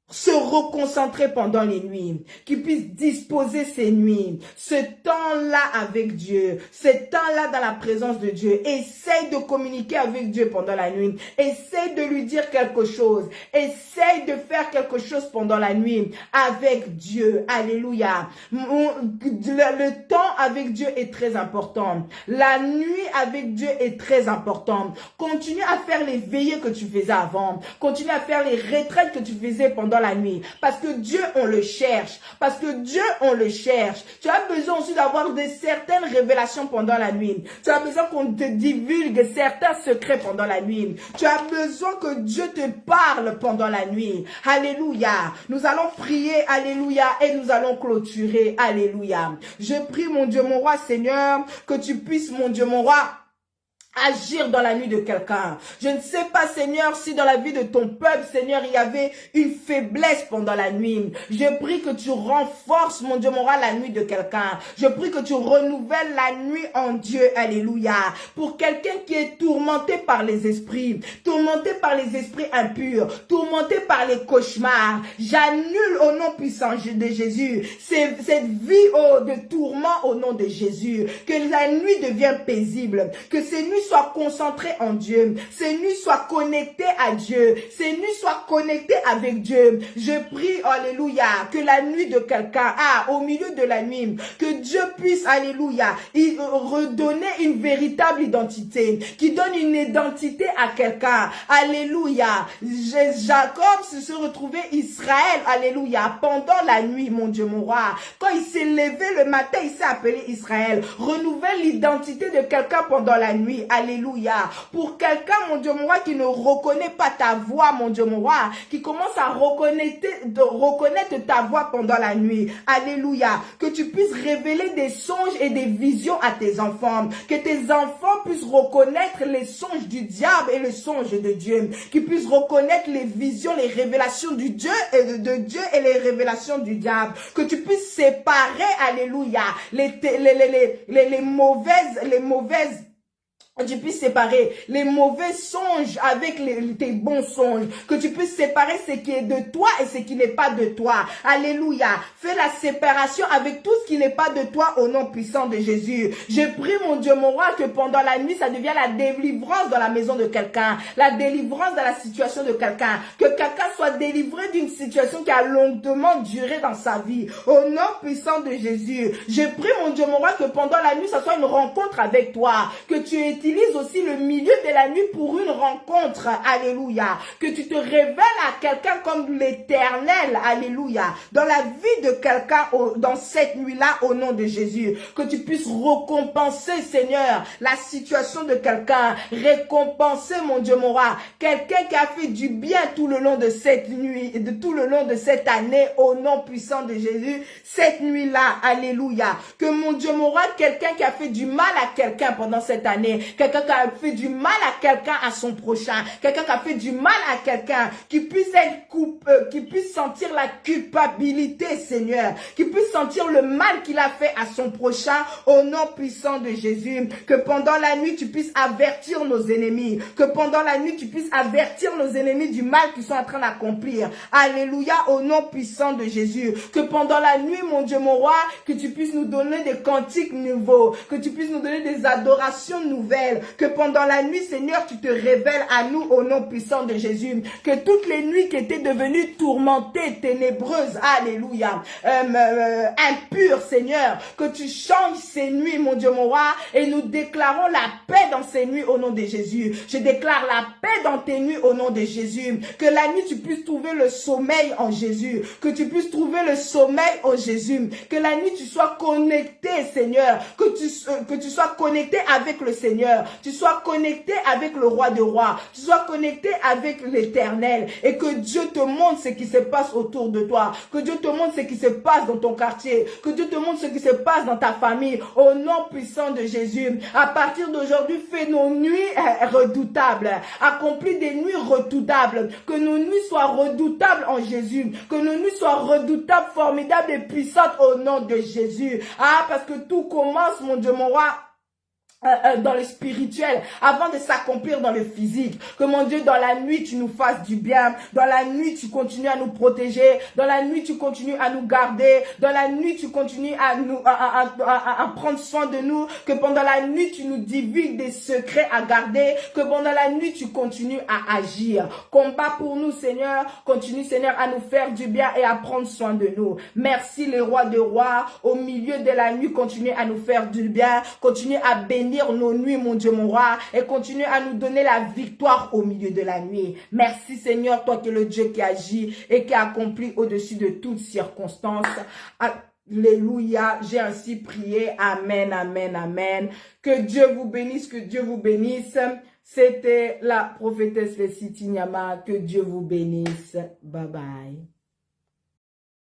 Speaker 1: se reconcentrer pendant les nuits, qui puisse disposer ses nuits, ce temps-là avec Dieu, ce temps-là dans la présence de Dieu. Essaye de communiquer avec Dieu pendant la nuit, essaye de lui dire quelque chose, essaye de faire quelque chose pendant la nuit avec Dieu. Alléluia. Le temps avec Dieu est très important. La nuit avec Dieu est très important. Continue à faire les veillées que tu faisais avant. Continue à faire les retraites que tu faisais pendant la nuit. Parce que Dieu, on le cherche. Parce que Dieu, on le cherche. Tu as besoin aussi d'avoir certaines révélations pendant la nuit. Tu as besoin qu'on te divulgue certains secrets pendant la nuit. Tu as besoin que Dieu te parle pendant la nuit. Alléluia. Nous allons prier. Alléluia. Et nous allons clôturer. Alléluia. Je prie, mon Dieu, mon roi, Seigneur, que tu puisses, mon Dieu, mon roi, agir dans la nuit de quelqu'un. Je ne sais pas, Seigneur, si dans la vie de ton peuple, Seigneur, il y avait une faiblesse pendant la nuit. Je prie que tu renforces, mon Dieu, mon roi, la nuit de quelqu'un. Je prie que tu renouvelles la nuit en Dieu. Alléluia. Pour quelqu'un qui est tourmenté par les esprits, tourmenté par les esprits impurs, tourmenté par les cauchemars, j'annule au nom puissant de Jésus cette vie de tourment au nom de Jésus. Que la nuit devienne paisible. Que ces nuits soient concentrées en Dieu. Ces nuits soient connectées à Dieu. Ces nuits soient connectées avec Dieu. Je prie, alléluia, que la nuit de quelqu'un, au milieu de la nuit, que Dieu puisse, alléluia, redonner une véritable identité, qui donne une identité à quelqu'un. Alléluia. Jacob se retrouvait Israël, alléluia, pendant la nuit, mon Dieu, mon roi. Quand il s'est levé le matin, il s'est appelé Israël. Renouvelle l'identité de quelqu'un pendant la nuit. Alléluia. Pour quelqu'un, mon Dieu, mon roi, qui ne reconnaît pas ta voix, mon Dieu, mon roi, qui commence à reconnaître ta voix pendant la nuit. Alléluia. Que tu puisses révéler des songes et des visions à tes enfants. Que tes enfants puissent reconnaître les songes du diable et les songes de Dieu. Qu'ils puissent reconnaître les visions, les révélations du Dieu et de Dieu et les révélations du diable. Que tu puisses séparer, alléluia, les mauvaises que tu puisses séparer les mauvais songes avec tes bons songes. Que tu puisses séparer ce qui est de toi et ce qui n'est pas de toi. Alléluia. Fais la séparation avec tout ce qui n'est pas de toi au nom puissant de Jésus. Je prie, mon Dieu, mon roi, que pendant la nuit, ça devient la délivrance dans la maison de quelqu'un. La délivrance dans la situation de quelqu'un. Que quelqu'un soit délivré d'une situation qui a longuement duré dans sa vie. Au nom puissant de Jésus. Je prie, mon Dieu, mon roi, que pendant la nuit, ça soit une rencontre avec toi. Que tu utilises aussi le milieu de la nuit pour une rencontre. Alléluia. Que tu te révèles à quelqu'un comme l'Éternel. Alléluia. Dans la vie de quelqu'un dans cette nuit-là au nom de Jésus. Que tu puisses récompenser, Seigneur, la situation de quelqu'un. Récompenser, mon Dieu, mon roi, quelqu'un qui a fait du bien tout le long de cette nuit, tout le long de cette année au nom puissant de Jésus. Cette nuit-là, alléluia. Que mon Dieu, mon roi, quelqu'un qui a fait du mal à quelqu'un pendant cette année, quelqu'un qui a fait du mal à quelqu'un, à son prochain, quelqu'un qui a fait du mal à quelqu'un, qui puisse qui puisse sentir la culpabilité, Seigneur, qui puisse sentir le mal qu'il a fait à son prochain, au nom puissant de Jésus. Que pendant la nuit, tu puisses avertir nos ennemis, que pendant la nuit, tu puisses avertir nos ennemis du mal qu'ils sont en train d'accomplir. Alléluia, au nom puissant de Jésus. Que pendant la nuit, mon Dieu, mon roi, que tu puisses nous donner des cantiques nouveaux, que tu puisses nous donner des adorations nouvelles. Que pendant la nuit, Seigneur, tu te révèles à nous au nom puissant de Jésus. Que toutes les nuits qui étaient devenues tourmentées, ténébreuses, alléluia, impures, Seigneur, que tu changes ces nuits, mon Dieu, mon roi, et nous déclarons la paix dans ces nuits au nom de Jésus. Je déclare la paix dans tes nuits au nom de Jésus. Que la nuit, tu puisses trouver le sommeil en Jésus. Que tu puisses trouver le sommeil en Jésus. Que la nuit, tu sois connecté, Seigneur. Que tu sois connecté avec le Seigneur. Seigneur. Tu sois connecté avec le roi des rois. Tu sois connecté avec l'Éternel. Et que Dieu te montre ce qui se passe autour de toi. Que Dieu te montre ce qui se passe dans ton quartier. Que Dieu te montre ce qui se passe dans ta famille. Au nom puissant de Jésus. À partir d'aujourd'hui, fais nos nuits redoutables. Accomplis des nuits redoutables. Que nos nuits soient redoutables en Jésus. Que nos nuits soient redoutables, formidables et puissantes au nom de Jésus. Ah, parce que tout commence, mon Dieu, mon roi, dans le spirituel, avant de s'accomplir dans le physique. Que mon Dieu, dans la nuit, tu nous fasses du bien. Dans la nuit, tu continues à nous protéger. Dans la nuit, tu continues à nous garder. Dans la nuit, tu continues à prendre soin de nous. Que pendant la nuit, tu nous divulgues des secrets à garder. Que pendant la nuit, tu continues à agir. Combat pour nous, Seigneur. Continue, Seigneur, à nous faire du bien et à prendre soin de nous. Merci, les rois de rois. Au milieu de la nuit, continue à nous faire du bien. Continue à bénir nos nuits, mon Dieu, mon roi, et continue à nous donner la victoire au milieu de la nuit. Merci, Seigneur, toi qui es le Dieu qui agit et qui accomplit au-dessus de toutes circonstances. Alléluia, j'ai ainsi prié. Amen, amen, amen. Que Dieu vous bénisse, que Dieu vous bénisse. C'était la prophétesse Leslie Nyama. Que Dieu vous bénisse. Bye bye.